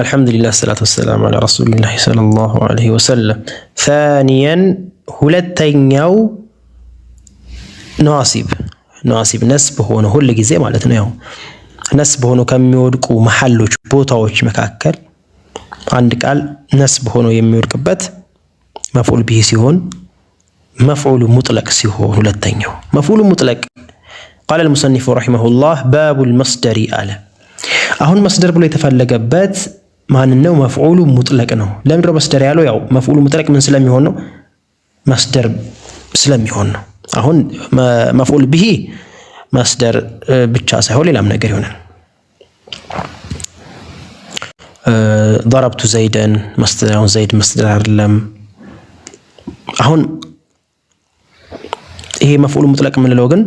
الحمد لله والصلاة والسلام على رسول الله صلى الله عليه وسلم. ثانيا ሁለተኛው ነዋሲብ ነስብ ሆኖ ሁሉ ጊዜ ማለት ነው። ያው ነስብ ሆኖ ከሚወድቁ መሐሎች ቦታዎች መካከል አንድ ቃል ነስብ ሆኖ የሚወድቅበት መፍዑል ቢሂ ሲሆን መፍዑል ሙጥለቅ ሲሆን ሁለተኛው መፍዑል ሙጥለቅ قال المصنف رحمه الله باب المصدر አለ። አሁን መስደር ብሎ የተፈለገበት ማን ነው? መፍዑል ሙጥለቅ ነው። ለምን ነው መስደር ያለው? ያው መፍዑል ሙጥለቅ ምን ስለሚሆን ነው? መስደር ስለሚሆን ነው። አሁን መፍዑል ቢሂ መስደር ብቻ ሳይሆን ሌላም ነገር ይሆናል። ضربت زيدا መስደር ዘይድ መስደር አይደለም። አሁን ይሄ መፍዑል ሙጥለቅ የምንለው ግን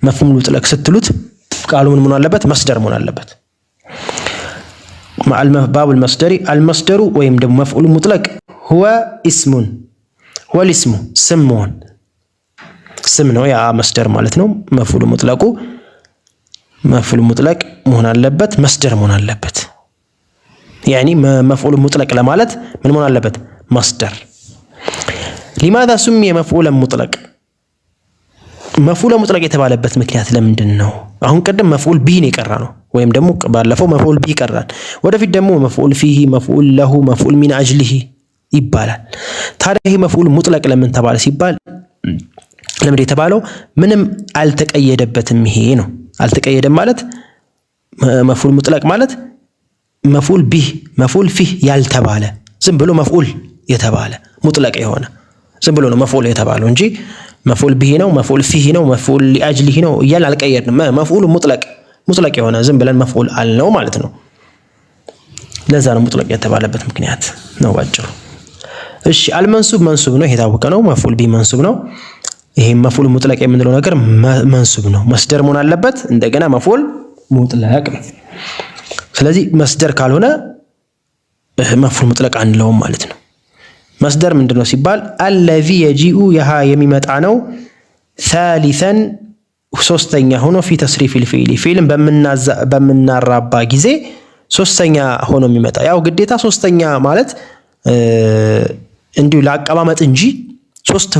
መፍዑል ሙጥለቅ ስትሉት ቃሉ ምን አለበት? መስደር መሆን አለበት። مع باب المصدر المصدر ወይም ደግሞ መፍዑል ሙጥለቅ هو اسم هو الاسم ስም ነው ያ መስደር ማለት ነው። መፍዑል ሙጥለቁ መፍዑል ሙጥለቅ መሆን አለበት፣ መስደር መሆን አለበት። يعني መፍዑል ሙጥለቅ ለማለት ምን መሆን አለበት? መስደር። لماذا سمي مفعولا مطلق? መፍዑል ሙጥለቅ የተባለበት ምክንያት ለምንድን ነው? አሁን ቀደም መፍዑል ቢሂ ነው የቀራ ነው፣ ወይም ደግሞ ባለፈው መፍዑል ቢሂ ቀራን። ወደፊት ደግሞ መፍዑል ፊሂ፣ መፍዑል ለሁ፣ መፍዑል ሚን አጅሊሂ ይባላል። ታዲያ ይሄ መፍዑል ሙጥለቅ ለምን ተባለ ሲባል ለምን የተባለው? ምንም አልተቀየደበትም። ይሄ ነው አልተቀየደም ማለት መፍዑል ሙጥለቅ ማለት መፍዑል ቢሂ መፍዑል ፊህ ያልተባለ ዝም ብሎ መፍዑል የተባለ ሙጥለቅ የሆነ ዝም ብሎ ነው መፍዑል የተባለው እንጂ መፍዑል ቢሂ ነው መፍዑል ፊሂ ነው መፍዑል ሊአጅሊሂ ነው እያልን አልቀየድንም። መፍዑል ሙጥለቅ የሆነ ዝም ብለን መፍዑል አልነው ማለት ነው። ለዛ ነው ሙጥለቅ የተባለበት ምክንያት ነው ባጭሩ። እሺ አልመንሱብ መንሱብ ነው፣ የታወቀ ነው። መፍዑል ቢሂ መንሱብ ነው። ይሄ መፍዑል ሙጥለቅ የምንለው ነገር መንሱብ ነው፣ መስደር መሆን አለበት። እንደገና መፍዑል ሙጥለቅ ነው። ስለዚህ መስደር ካልሆነ መፍዑል ሙጥለቅ አንለውም ማለት ነው። መስደር ምንድነው ሲባል الذي يجيء يها የሚመጣ ነው ثالثا ሶስተኛ ሆኖ في تصريف الفعل ፊልም በመናራባ ጊዜ ሶስተኛ ሆኖ የሚመጣ። ያው ግዴታ ሶስተኛ ማለት እንዲሁ ለአቀማመጥ እንጂ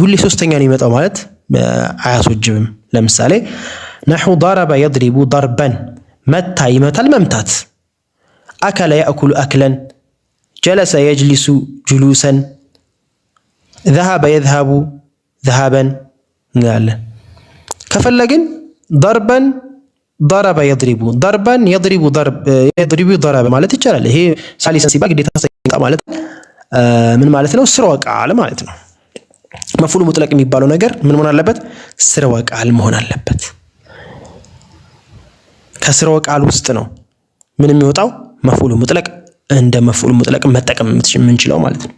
ሁሌ ሶስተኛ ነው የሚመጣው ማለት አያስወጅብም። ለምሳሌ نحو ضرب يضرب ضربا መታ ይመታል መምታት። أكل يأكل أكلا جلس يجلس جلوسا ذهب يذهب ذهابا እንላለን። ከፈለግን ضربا ضرب يضرب ضربا يضرب ضرب ማለት ይቻላል። ይሄ ሳሊሰን ሲባል ግዴታ ሰይጣ ማለት ምን ማለት ነው? ስርወ ቃል ማለት ነው። መፍዑል ሙጥለቅ የሚባለው ነገር ምን መሆን አለበት? ስርወ ቃል መሆን አለበት። ከስርወ ቃል ውስጥ ነው ምን የሚወጣው? መፍዑል ሙጥለቅ እንደ መፍዑል ሙጥለቅ መጠቀም የምንችለው ማለት ነው።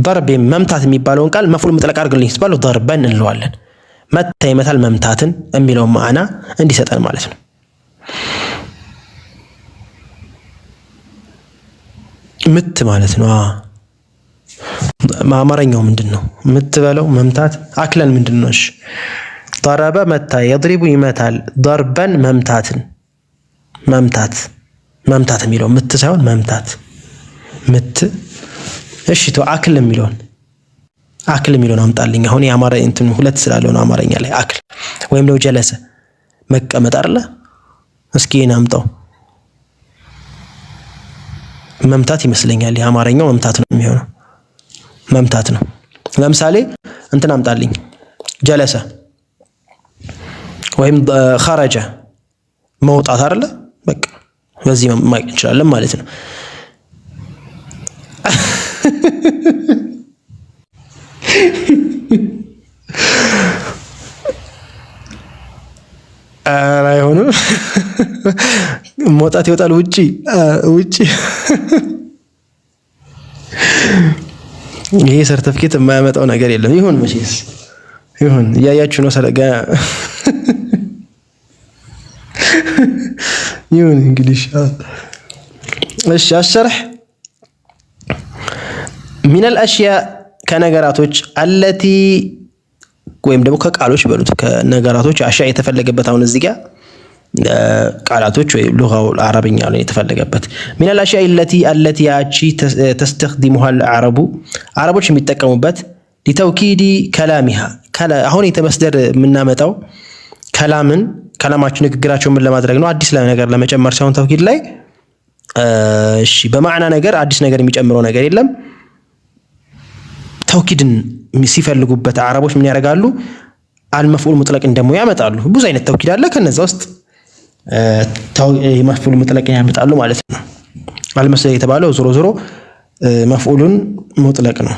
ضرب መምታት የሚባለውን ቃል መፍዑል ሙጥለቅ አድርግልኝ ሲባል ضربን እንለዋለን። መታ ይመታል መምታትን የሚለው ማዕና እንዲሰጠን ማለት ነው። ምት ማለት ነው። አማርኛው ምንድነው? ምት በለው መምታት። አክለን ምንድነው? እሺ ضرب መታ፣ يضرب ይመታል፣ ضربን መምታትን መምታት የሚለው ምት ሳይሆን መምታት ምት። እሺ አክል የሚለውን አምጣልኝ። አሁን የአማራ እንትን ሁለት ስላለው ነው አማርኛ ላይ አክል ወይም ነው ጀለሰ መቀመጥ አይደለ? እስኪ እናምጣው። መምታት ይመስለኛል የአማርኛው መምታት ነው የሚሆነው። መምታት ነው። ለምሳሌ እንትን አምጣልኝ ጀለሰ ወይም خرج መውጣት አይደለ? በቃ በዚህ ማየት እንችላለን ማለት ነው። አይሆንም። መውጣት ይወጣል ውጪ ይሄ ሰርተፊኬት የማያመጣው ነገር የለም። ይሁን መቼስ ይሁን እያያችሁ ነው ሰለጋ ይሁን እንግዲህ እሺ አሽርህ من الاشياء ከነገራቶች التي ወይም ደግሞ ከቃሎች በሉት ከነገራቶች አሻ የተፈለገበት አሁን እዚህ ጋር ቃላቶች ወይ ሉጋው አረብኛ ላይ የተፈለገበት من الاشياء التي ያቺ تستخدمها العرب አረቦች የሚጠቀሙበት لتوكيد كلامها አሁን የተመስደር የምናመጣው ከላማችን ንግግራቸው ምን ለማድረግ ነው አዲስ ነገር ለመጨመር ሳይሆን ተውኪድ ላይ እሺ በማዕና ነገር አዲስ ነገር የሚጨምረው ነገር የለም ተውኪድን ሲፈልጉበት አረቦች ምን ያደርጋሉ አልመፍዑል ሙጥለቅን ደግሞ ያመጣሉ ብዙ አይነት ተውኪድ አለ ከነዛ ውስጥ መፍዑል ሙጥለቅን ያመጣሉ ማለት ነው አልመስለ የተባለው ዞሮ ዞሮ መፍዑሉን ሙጥለቅ ነው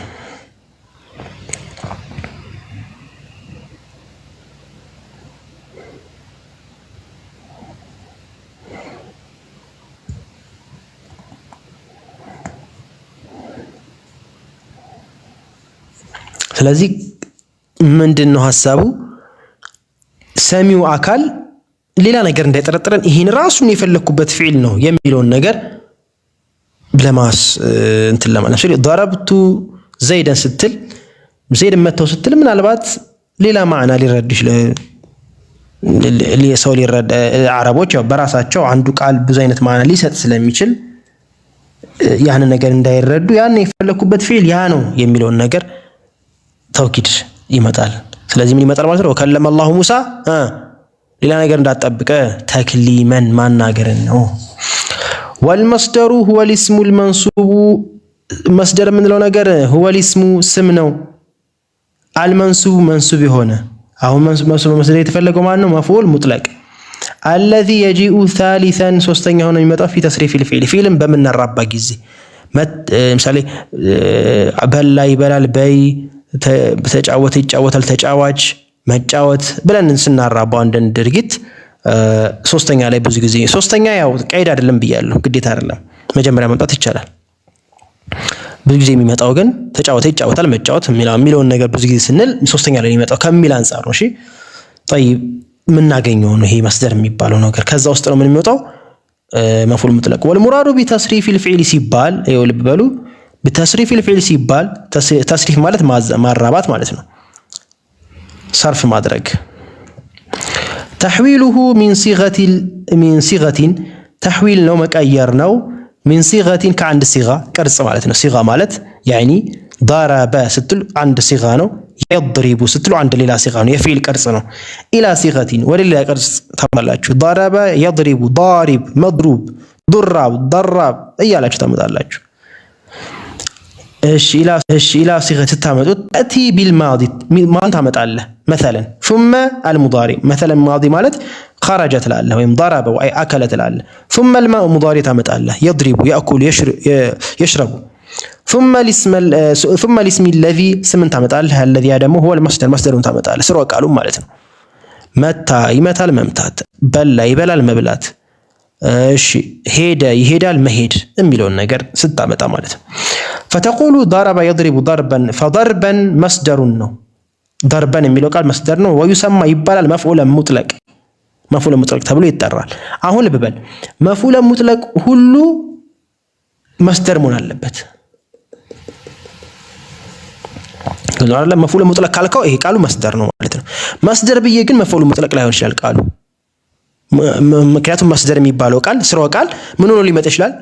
ስለዚህ ምንድነው ሐሳቡ ሰሚው አካል ሌላ ነገር እንዳይጠረጥረን ይሄን ራሱን የፈለኩበት ፊዕል ነው የሚለውን ነገር ለማስ እንትን ለማለት ነው ضربت زيدا ስትል ዘይድ መተው ስትል ምናልባት ሌላ ማዕና ሊረዱሽ ለሰው ሊረዳ አረቦች በራሳቸው አንዱ ቃል ብዙ አይነት ማዕና ሊሰጥ ስለሚችል ያን ነገር እንዳይረዱ ያን የፈለኩበት ፊዕል ያ ነው የሚለውን ነገር ተውኪድ ይመጣል ስለዚህ ምን ይመጣል ማለት ነው ወከለመ አላሁ ሙሳ ሌላ ነገር እንዳትጠብቀ ተክሊመን ማናገርን ነው والمصدر هو الاسم المنصوب مصدر የምንለው ነገር هو الاسم ስም ነው المنصوب منصوب የሆነ አሁን መንሱብ የተፈለገው ማለት ነው መፍዑል ሙጥለቅ الذي يجيء ثالثا ሶስተኛ ሆኖ የሚመጣው في تصريف الفعل ፊልም በመነራባ ጊዜ ለምሳሌ በላ ይበላል በይ ተጫወተ ይጫወታል ተጫዋች መጫወት ብለን ስናራባው አንደን ድርጊት ሶስተኛ ላይ ብዙ ጊዜ ሶስተኛ ያው ቀይድ አይደለም ብያለሁ ግዴታ አይደለም መጀመሪያ መምጣት ይቻላል ብዙ ጊዜ የሚመጣው ግን ተጫወተ ይጫወታል መጫወት የሚለውን ነገር ብዙ ጊዜ ስንል ሶስተኛ ላይ የሚመጣው ከሚል አንፃር ነው እሺ طيب ምናገኘው ነው ይሄ መስደር የሚባለው ነገር ከዛ ውስጥ ነው ምን የሚወጣው መፍዑል ሙጥለቅ والمراد بتصريف الفعل ሲባል ይኸው ልብ በሉ بتصريف الفعل ሲባል ተስሪፍ ማለት ማራባት ማለት ነው صرف ማድረግ تحويله من صيغه تحويل ነው መቀየር ነው من صيغه ከአንድ صيغه ቅርጽ ማለት ነው صيغه ማለት يعني ضرب ስትሉ አንድ صيغه ነው يضرب ስትሉ አንድ ሌላ صيغه ነው የፊል ቅርጽ ነው الى صيغه ወሌላ ቅርጽ ታመጣላችሁ ضرب يضرب ضارب مضروب ضرب ضرب እያላችሁ ታመጣላችሁ እሺ ኢላ صيغه ተታመጡት اتي بالماضي ማን ታመጣለህ مثلا ثم المضارع مثلا ماضي ማለት خرجت لاله ወይም ضرب ወይ اكلت لاله ثم الماء مضارع ታመጣለህ يضرب ياكل يشرب ثم الاسم الذي ስምን ታመጣለህ الذي ደግሞ هو المصدر مصدرون ታመጣለህ ስሩ ቃሉ ማለት ነው መታ ይመታል መምታት በላ ይበላል መብላት እሺ ሄደ ይሄዳል መሄድ የሚለውን ነገር ስታመጣ ማለት ነው فتقول ضرب يضرب ضربا فضربا مصدر ነው ضربا የሚለው ቃል መስደር ነው ويسمى ይባላል መፍዑል ሙጥለቅ ተብሎ ይጠራል አሁን ልበል መፍዑል ሙጥለቅ ሁሉ መስደር መሆን አለበት ስለዚህ መፍዑል ሙጥለቅ ካልከው ይሄ ቃሉ መስደር ነው ማለት ነው መስደር ብዬ ግን መፍዑል ሙጥለቅ ላይሆን ይችላል ቃሉ ምክንያቱም መስደር የሚባለው ቃል ስራው ቃል ምን ሆኖ ሊመጣ ይችላል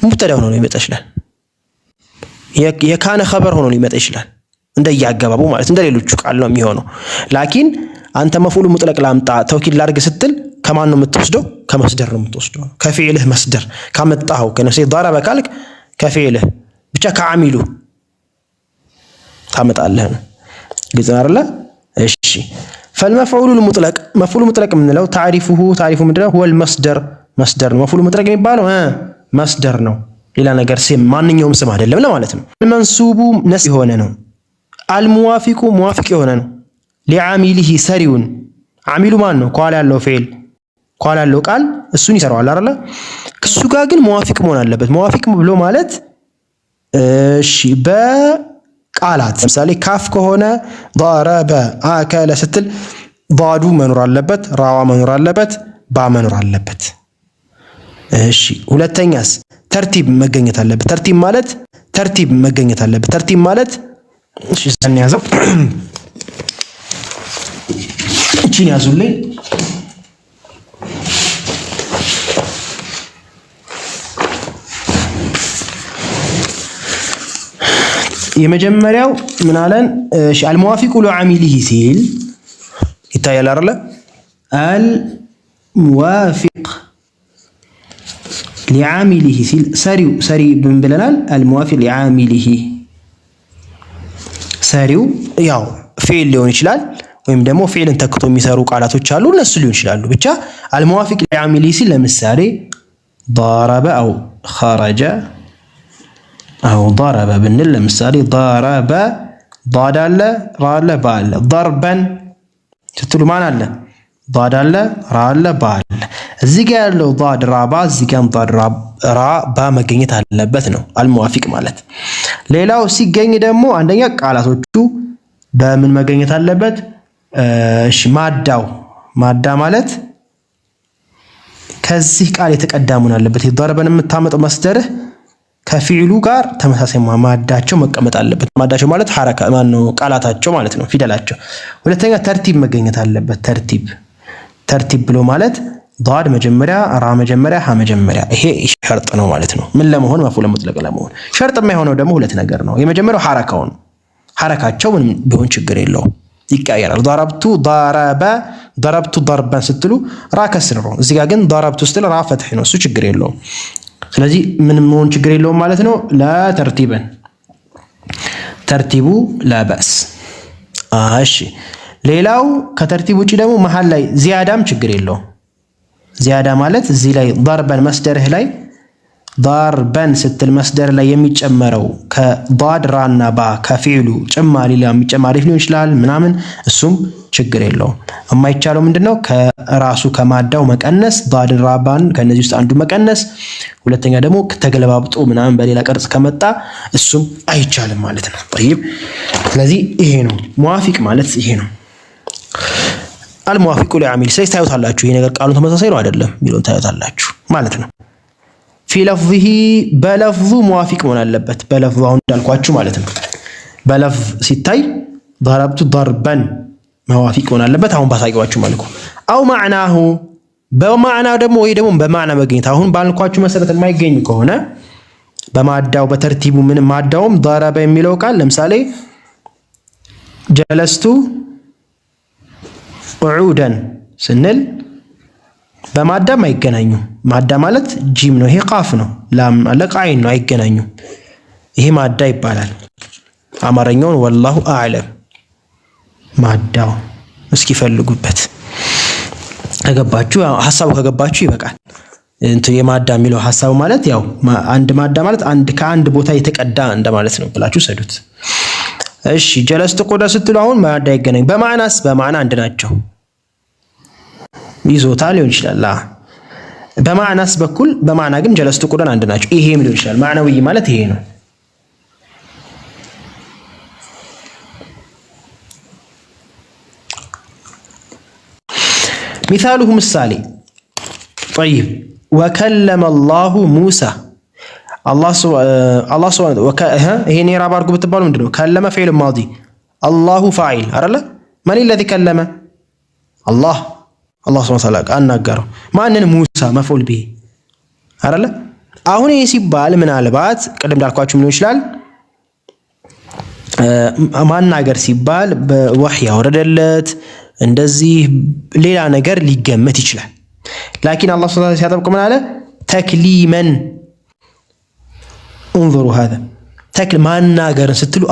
ሙብተዳ ሆኖ ሊመጣ ይችላል የካነ ኸበር ሆኖ ሊመጣ ይችላል እንደያገባቡ ማለት እንደሌሎቹ ቃል ነው የሚሆነው ላኪን አንተ መፍዑል ሙጥለቅ ላምጣ ተውኪድ ላርግ ስትል ከማን ነው የምትወስደው ከመስደር ነው የምትወስደው ከፊዕልህ መስደር ካመጣው ከነሰይ ضرب ካልክ ከፊዕልህ ብቻ ከዓሚሉ ታመጣለህ ግልጽ አይደለ እሺ فالمفعول المطلق مفعول مطلق ምንለው تعريفه ምንድነው هو المصدر مصدر ነው መፍዑል ሙጥለቅ የሚባለው መስደር ነው ሌላ ነገር ስም ማንኛውም ስም አይደለም ለማለት ነው المنصوب ነስ የሆነ ነው الموافق موافق የሆነ ነው لعامله ሰሪውን عامሉ ማን ነው ቋል ያለው ፊዕል ቋል ያለው ቃል እሱን ይሰራዋል አይደለ እሱ ጋር ግን موافق መሆን አለበት موافق ብሎ ማለት እሺ በቃላት ለምሳሌ ካፍ ከሆነ ضرب አከለ ስትል ضاد መኖር አለበት ራዋ መኖር አለበት ባ መኖር አለበት እሺ ሁለተኛስ ተርቲብ መገኘት አለበት ተርቲብ መገኘት አለበት ተርቲብ ማለት እሺ እንያዘው እቺን ያዙልኝ የመጀመሪያው ምን አለን? እሺ አልሙዋፊቁ ለዓሚሊሂ ሲል ይታያል አይደለ? አልሙዋፊቅ لعامله ሲል ሰሪ ምን ብለናል? አልሙዋፊቅ لعامله ሰሪው ያው ፊዕል ሊሆን ይችላል ወይም ደግሞ ፊዕልን ተክቶ የሚሰሩ ቃላቶች አሉ እነሱ ሊሆን ይችላሉ። ብቻ አልሙዋፊቅ لعامله ሲል ለምሳሌ ضرب أو خرج أو ضرب ብንል ለምሳሌ ضرب ضاد አለ ራ አለ ባ አለ ضربا ስትሉ ማን አለ? ضاد አለ ራ አለ ባ አለ። እዚህ ጋር ያለው ضاد ራ ባ እዚህ ጋር ضاد ራ ባ መገኘት አለበት ነው አልሙዋፊቅ ማለት። ሌላው ሲገኝ ደግሞ አንደኛ ቃላቶቹ በምን መገኘት አለበት? እሺ ማዳ ማለት ከዚህ ቃል የተቀዳ መሆን አለበት። ضربን የምታመጣው መስደርህ ከፊዕሉ ጋር ተመሳሳይ ማዳቸው መቀመጥ አለበት። ማዳቸው ማለት ሐረካ ማን ነው? ቃላታቸው ማለት ነው ፊደላቸው። ሁለተኛ ተርቲብ መገኘት አለበት። ተርቲብ ብሎ ማለት ضاد መጀመሪያ ራ መጀመሪያ ሀ መጀመሪያ። ይሄ ሸርጥ ነው ማለት ነው። ምን ለመሆን? መፍዑል ሙጥለቅ ለመሆን። ሸርጥ የማይሆነው ደግሞ ሁለት ነገር ነው። የመጀመሪያው ሐረካው ነው። ሐረካቸው ምንም ቢሆን ችግር የለውም ይቀየራል። ضربቱ ضرب ضربቱ ضربا ስትሉ ራ ከስር ነው። እዚህ ጋር ግን ضربቱ ስትል ራ ፈትህ ነው። እሱ ችግር የለውም። ስለዚህ ምንም መሆን ችግር የለውም ማለት ነው። ላ ተርቲበን ተርቲቡ ላ በእስ። እሺ ሌላው ከተርቲብ ውጪ ደግሞ መሃል ላይ ዚያዳም ችግር የለውም። ዚያዳ ማለት እዚህ ላይ ضربን መስደርህ ላይ ضربን ስትል መስደር ላይ የሚጨመረው ከضاد ራና ባ ከፊዕሉ ጭማሪ ላይ የሚጨማሪ ሊሆን ይችላል ምናምን እሱም ችግር የለውም። የማይቻለው ምንድነው? ከራሱ ከማዳው መቀነስ ضاد ራባን ከነዚህ ውስጥ አንዱ መቀነስ፣ ሁለተኛ ደግሞ ተገለባብጦ ምናምን በሌላ ቅርጽ ከመጣ እሱም አይቻልም ማለት ነው። طيب ስለዚህ ይሄ ነው ሙዋፊቅ ማለት ይሄ ነው። አልሙዋፊቁ ለዓሚል ስለዚህ ታዩታላችሁ። ይሄ ነገር ቃሉን ተመሳሳይ ነው አይደለም ቢሉን ታዩታላችሁ ማለት ነው። ፊ ለፍዚሂ በለፍዙ ሙዋፊቅ መሆን አለበት። በለፍዙ አሁን እንዳልኳችሁ ማለት ነው። በለፍዝ ሲታይ ضربቱ ضربን ሙዋፊቅ መሆን አለበት። አሁን ባሳየዋችሁ መልኩ አው ማዕናሁ በማዕና ደግሞ ወይ ደግሞ በማዕና መገኘት አሁን ባልኳችሁ መሰረት የማይገኝ ከሆነ በማዳው በተርቲቡ ምን ማዳውም ضرب የሚለው ቃል ለምሳሌ ጀለስቱ ቁዑደን ስንል በማዳም አይገናኙም። ማዳ ማለት ጂም ነው፣ ይሄ ቃፍ ነው፣ ላም አለቃ አይን ነው፣ አይገናኙም። ይሄ ማዳ ይባላል። አማርኛውን ወላሁ አዕለም ማዳው እስኪ ፈልጉበት። ከገባችሁ ሐሳቡ ከገባችሁ ይበቃል። የማዳ የሚለው ሐሳቡ ማለት ያው አንድ ማዳ ማለት ከአንድ ቦታ የተቀዳ እንደማለት ነው ብላችሁ ሰዱት። እሺ ጀለስቱ ቁዳ ስትሉ አሁን ማዳ ይገናኝ። በማዕናስ በማዕና አንድ ናቸው። ይዞታ ሊሆን ይችላል። በማዕናስ በኩል በማዕና ግን ጀለስቱ ቁዳን አንድ ናቸው። ይሄም ሊሆን ይችላል። ማዕናዊ ማለት ይሄ ነው። ሚሳሉሁ ምሳሌ طيب ወከለመ አላሁ ሙሳ አላህ ሱብሓነሁ ይሄን የራብ አድርጉ ብትባሉ ምንድነው? ከለመ ፊዕል ማዲ አላሁ ፋዒል አይደለ? ማን الذي ከለመ? አላህ ሱብሓነሁ ወተዓላ አናገረው። ማንን? ሙሳ መፍዑል ቢሂ አይደለ? አሁን ይሄ ሲባል ምናልባት ቅድም እንዳልኳችሁ ምን ይችላል? ማናገር ሲባል በወህይ ያወረደለት እንደዚህ ሌላ ነገር ሊገመት ይችላል። ላኪን አላህ ሱብሓነሁ ወተዓላ ሲያጠብቅ ምን አለ? ተክሊመን انظروا هذا ተክል ማናገርን ስትሉ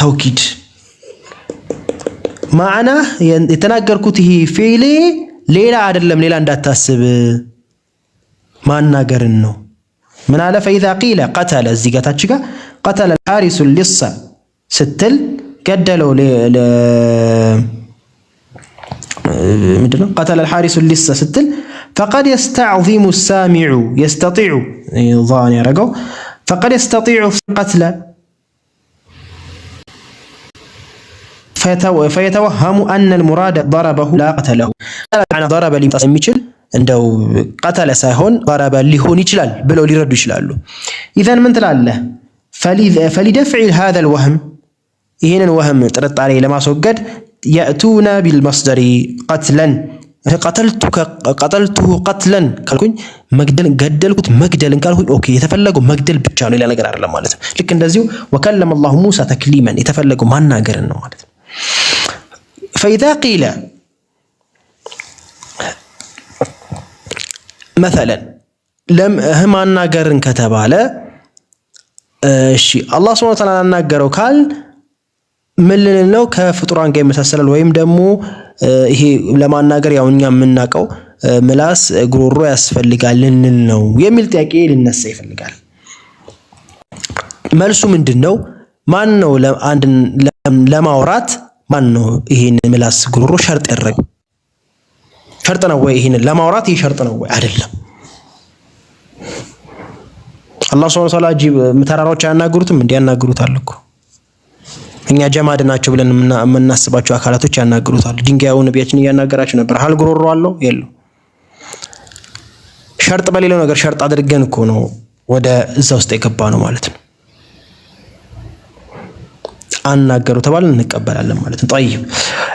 ተውኪድ ማዕና የተናገርኩት ይሄ ፊዕል ሌላ አይደለም፣ ሌላ እንዳታስብ ማናገርን ነው። ምን አለ? فإذا قيل قتل እዚህ ጋር ታች ጋር قتل الحارس اللص ስትል ገደለው ምንድነው? قتل الحارس اللص ስትል فقد يستعظم السامع يستطيع ظان يرجو فقد يستطيع قتل فيتوهم أن المراد ضربه لا قتله. معنى ضرب اللي يمثل عنده قتل ساهون ضرب اللي هون يشلال بلو اللي يردوا يشلالو. إذا من تلاله فلدفع هذا الوهم هنا الوهم ترد عليه لما سوقد يأتون بالمصدر قتلا ቀተልቱሁ ቀትለን ካልኩኝ መግደል ገደልኩት መግደልን ካልኩኝ ኦኬ የተፈለገው መግደል ብቻ ነው ሌላ ነገር አይደለም ማለት ነው። ልክ እንደዚሁ ወከለመ አላሁ ሙሳ ተክሊመን የተፈለገው ማናገርን ነው ማለት ነው። فإذا قيل مثلا لم ማናገርን ከተባለ እሺ አላህ ሱብሓነሁ ወተዓላ አናገረው ካል ምን ልንል ነው? ከፍጡራን ጋር ይመሳሰላል ወይም ደግሞ ይሄ ለማናገር ያው እኛ የምናውቀው ምላስ ጉሮሮ ያስፈልጋል ልንል ነው የሚል ጥያቄ ሊነሳ ይፈልጋል። መልሱ ምንድነው? ማን ነው አንድን ለማውራት ማን ነው ይሄን ምላስ ጉሮሮ ሸርጥ ያደረገው? ሸርጥ ነው ወይ? ይሄን ለማውራት ይሄ ሸርጥ ነው ወይ? አይደለም። አላህ ሱብሓነሁ ወተዓላ ጂብ ተራራዎች ያናገሩትም እንዲያናገሩታል እኮ እኛ ጀማድ ናቸው ብለን የምናስባቸው አካላቶች ያናገሩታል። ድንጋዩ ነብያችን እያናገራቸው ነበር። ሀል ጉሮሮ አለው የለው? ሸርጥ በሌለው ነገር ሸርጥ አድርገን እኮ ነው ወደ እዛ ውስጥ የገባ ነው ማለት ነው። አናገሩ ተባልን እንቀበላለን ማለት ነው። طيب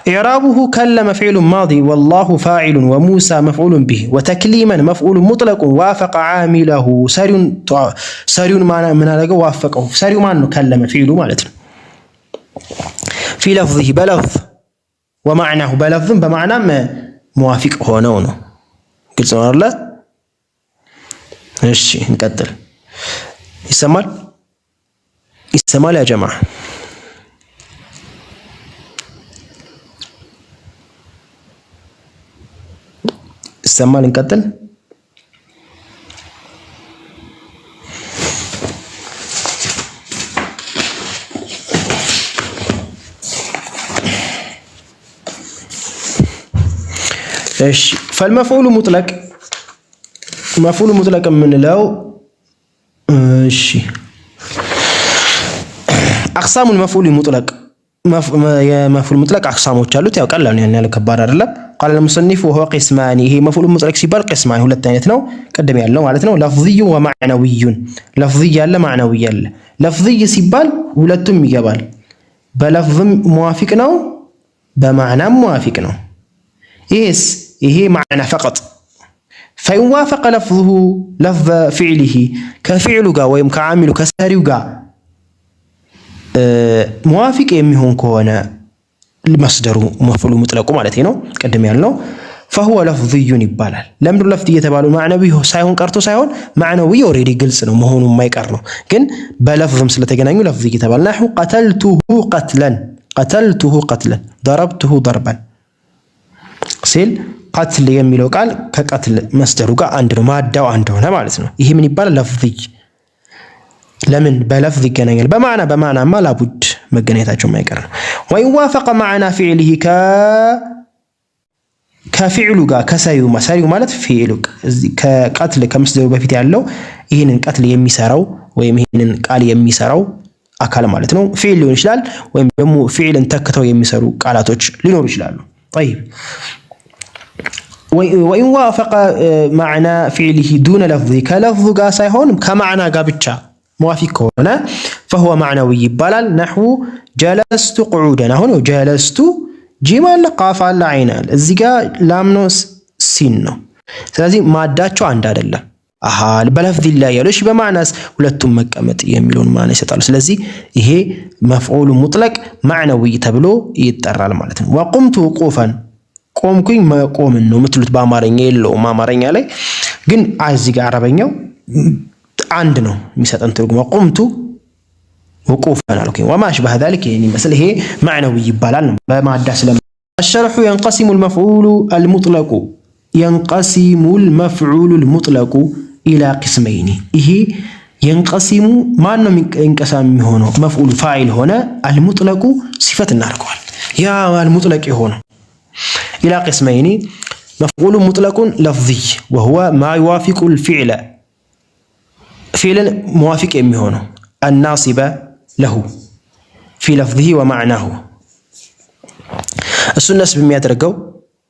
إعرابه كلم فعل ماضي والله فاعل وموسى مفعول به وتكليما مفعول مطلق وافق عامله سريون من هذا وافقه سريون ما انه كلم فعله ማለት ነው. في لفظه بلفظ ومعناه بلفظ بمعنى موافق ሆነው ነው። ግልጽ ነው አይደል? እሺ እንቀጥል። ይሰማል ያ ጀማዓ? ይሰማል? እንቀጥል። እሺ فالمفعول مطلق مفعول مطلق የምንለው እሺ اقسام المفعول المطلق የመፍዑል ሙጥለቅ አቅሳሞች አሉት። ያው ቀላል ነው ያን ያለ ከባድ አይደለም። قال المصنف وهو قسمان ይሄ መፍዑል ሙጥለቅ ሲባል قسمان ሁለት አይነት ነው ቀደም ያለው ማለት ነው። لفظي ومعنوي لفظي ያለ معنوي ያለ لفظي ሲባል ሁለቱም ይገባል። በለፍዝም ሙዋፊቅ ነው በማዕናም ሙዋፊቅ ነው። ይሄ معنى فقط فإن وافق لفظه لفظ فعله كفعل ጋር ወይም ከዓሚሉ ከሰሪው ጋር ሙዋፊቅ የሚሆን ከሆነ መስደሩ መፍዑል ሙጥለቁ ማለት ነው ቀደም ያልነው فهو لفظي ይባላል። ለምን ለፍظ እየተባለው ማዕናዊ ሳይሆን ቀርቶ ሳይሆን ማዕናዊ ኦሬዲ ግልጽ ነው መሆኑ የማይቀር ነው። ግን በለፍዝም ስለተገናኙ ለፍظ እየተባለ نحو قتلته قتلا ضربته ضربا ሲል قتل የሚለው ቃል ከቀትል መስደሩ ጋር አንድ ነው ማዳው አንድ ሆነ ማለት ነው። ይሄ ምን ይባላል? ለፍظ ለምን በለፍዝ ይገናኛል? በማዕናማ ላቡድ መገናኘታቸው የማይቀር ነው። ወይን ዋፈቀ ማዕና ፊዕሊሂ ከፊዕሉ ጋር ሰሪው ማለት ፊዕሉ ከቀትል ከመስደሩ በፊት ያለው ይህንን ቀትል የሚሰራው ወይም ይህንን ቃል የሚሰራው አካል ማለት ነው። ፊዕል ሊሆን ይችላል ወይም ደግሞ ፊዕልን ተክተው የሚሰሩ ቃላቶች ሊኖሩ ይችላሉ። طيب ወይን ዋፈቀ ማዕና ፊዕሊሂ ዱነ ለፍዚ ከለፍዙ ጋር ሳይሆን ከማዕና ጋር ብቻ موافق ከሆነ فهو معنوي ይባላል። نحو جلست قعودا አሁን جلست ጂም አለ ቃፍ አለ አይን አለ እዚህ ጋር ላም ነው ሲን ነው። ስለዚህ ማዳቸው አንድ አይደለም። በለፍዝ ይለያያሉ። እሺ በማዕናስ ሁለቱም መቀመጥ የሚለውን ማዕና ይሰጣሉ። ስለዚህ ይሄ መፍዑል ሙጥለቅ ማዕናዊ ተብሎ ይጠራል ማለት ነው። ወቁምቱ ውቁፈን ቆምኩኝ መቆምን ነው የምትሉት በአማርኛ የለውም። አማርኛ ላይ ግን እዚህ ጋር አረበኛው አንድ ነው የሚሰጠን ትርጉም ቁምቱ وقوفا አልኩኝ وما اشبه ذلك يعني مثل ይሄ معنوي ይባላል ነው በማዳ ስለ الشرح ينقسم المفعول المطلق الى قسمين ይሄ ينقسم ማን ነው የሚንቀሳም የሚሆነው መፍዑል ፋኢል ሆነ المطلق صفት እናርገዋል ያ المطلق የሆነው الى قسمين مفعول مطلق لفظي وهو ما يوافق الفعل فعل موافق የሚሆነው الناصب له في لفظه ومعناه እሱ ነስብ የሚያደርገው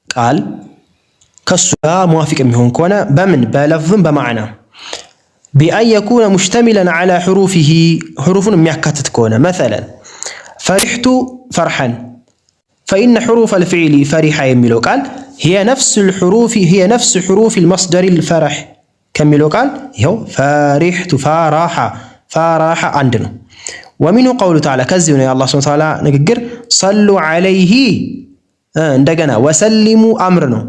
ቃል ከሱ ጋር موافق የሚሆን ከሆነ በምን በለፍዝም በማዕና بأن يكون مشتملا على حروفه حروفን የሚያካትት ከሆነ مثلا فرحت فرحا فإن حروف الفعل فرح የሚለው ቃል هي نفس حروف المصدر الفرح كملوا قال يو فرحت فراح عندنا. ومنه قوله تعالى كذبنا يا الله سبحانه وتعالى نقر صلوا عليه እንደገና وسلموا أمر ነው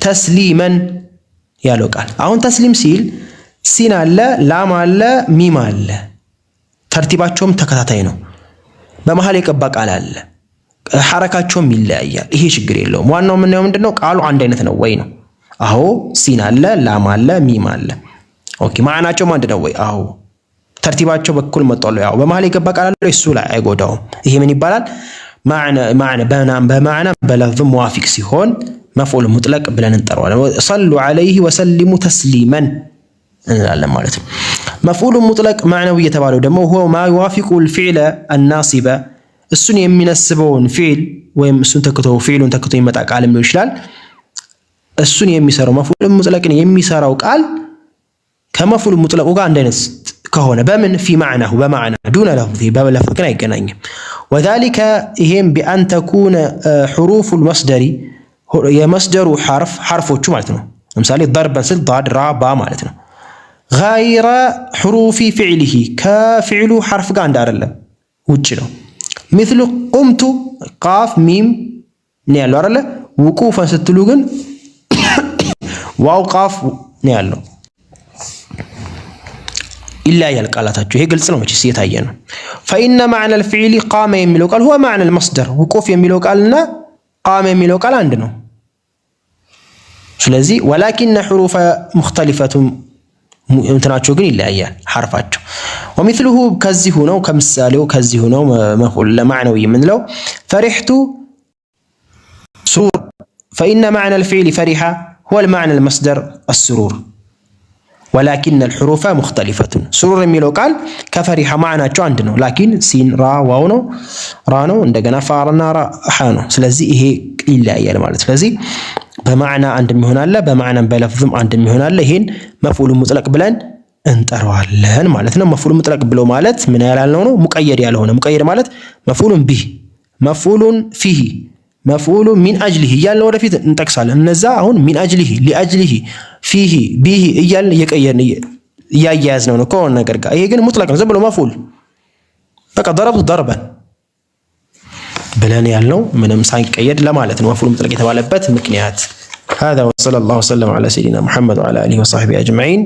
تسليما ያለው ቃል አሁን ተስሊም ሲል ሲን አለ ላም አለ ሚም አለ ተርቲባቸውም ተከታታይ ነው በመሃል የቀባ ቃል አለ ሐረካቸውም ይለያያል ይሄ ችግር የለውም ዋናው ምን ነው ምንድነው ቃሉ አንድ አይነት ነው ወይ ነው አዎ ሲን አለ ላም አለ ሚም አለ ኦኬ ማዕናቸው አንድ ነው ወይ አዎ ተርቲባቸው በኩል መጣሉ ያው በመሃል የቀባ ቃል አለ እሱ ላይ አይጎዳውም ይሄ ምን ይባላል በማዕና በለፍዝ ሙዋፊቅ ሲሆን መፍዑል ሙጥለቅ ብለን እንጠራዋለን صلوا عليه وسلموا تسليما እንላለን ማለት ነው መፍዑል ሙጥለቅ ማዕናው የተባለው ደግሞ هو ما يوافق الفعل الناصب እሱን የሚነስበውን ፊዕል ወይም እሱን ተክቶ ፊዕሉን ተክቶ ይመጣ ቃልም ሊሆን ይችላል እሱን የሚሰራው መፍዑል ሙጥለቅን የሚሰራው ቃል ከመፍዑል ሙጥለቁ ጋር አንድ አይነት ከሆነ በምን في معناه بمعنى دون لفظ بلفظ ግን አይገናኝም وذلك ይሄም بأن تكون حروف المصدر የመስደሩ حرفዎቹ ማለት ነው ለምሳሌ ضربا ስል ضاد را با ማለት ነው غير حروف فعله ከፊዕሉ حرف ጋር አንድ አይደለም ውጭ ነው مثل قمت قاف ميم ነው ያለው አይደለ وقوفا ስትሉ ግን ዋው ቃፍ ነው ያለው إلا يلقالاتاچو ይሄ ግልጽ ነው መቼስ የታየ ነው فإن معنى الفعل قام የሚለው ቃል هو معنى المصدر وقوف የሚለው ቃልና قام የሚለው ቃል አንድ ነው ስለዚህ ولكن حروف مختلفة እንትናቸው ግን ይለያያል حرفاቸው ومثله ከዚህ ነው ከምሳሌው ከዚህ ነው መፍዑል ለማዕናዊ የምንለው فرحت سرور فإن معنى الفعل فرح هو المعنى المصدر السرور ولكن الحروف مختلفة سرور የሚለው ቃል ከፈሪሃ ማዕናቸው አንድ ነው لكن ሲን ራ ዋው ነው ራ ነው እንደገና ፋርና ራ ሐ ነው ስለዚህ ይሄ ይለያያል ማለት ስለዚህ በማዕና አንድ የሚሆን አለ በማዕናም በለፍዝም አንድ የሚሆን አለ ይሄን መፍዑል ሙጥለቅ ብለን እንጠራዋለን ማለት ነው መፍዑል ሙጥለቅ ብሎ ማለት ምን ያላልነው ነው ሙቀየድ ያልሆነ ሙቀየድ ማለት መፍዑሉን ቢህ መፍዑሉን ፊህ መፍዑሉ ሚን አጅሊሂ እያልን ወደፊት እንጠቅሳለን እነዛ አሁን ሚን አጅሊሂ ሊአጅሊሂ ፊህ ቢህ እያልን እየቀየርን እያያዝነው ነው ከሆነ ነገር ጋር ይሄ ግን ሙጥለቅ ነው ዝም ብሎ መፍዑል በቃ ضربت ضربا ብለን ያልነው ምንም ሳይቀየድ ለማለት ነው መፍዑል ሙጥለቅ የተባለበት ምክንያት هذا وصلى الله وسلم على سيدنا محمد وعلى اله وصحبه اجمعين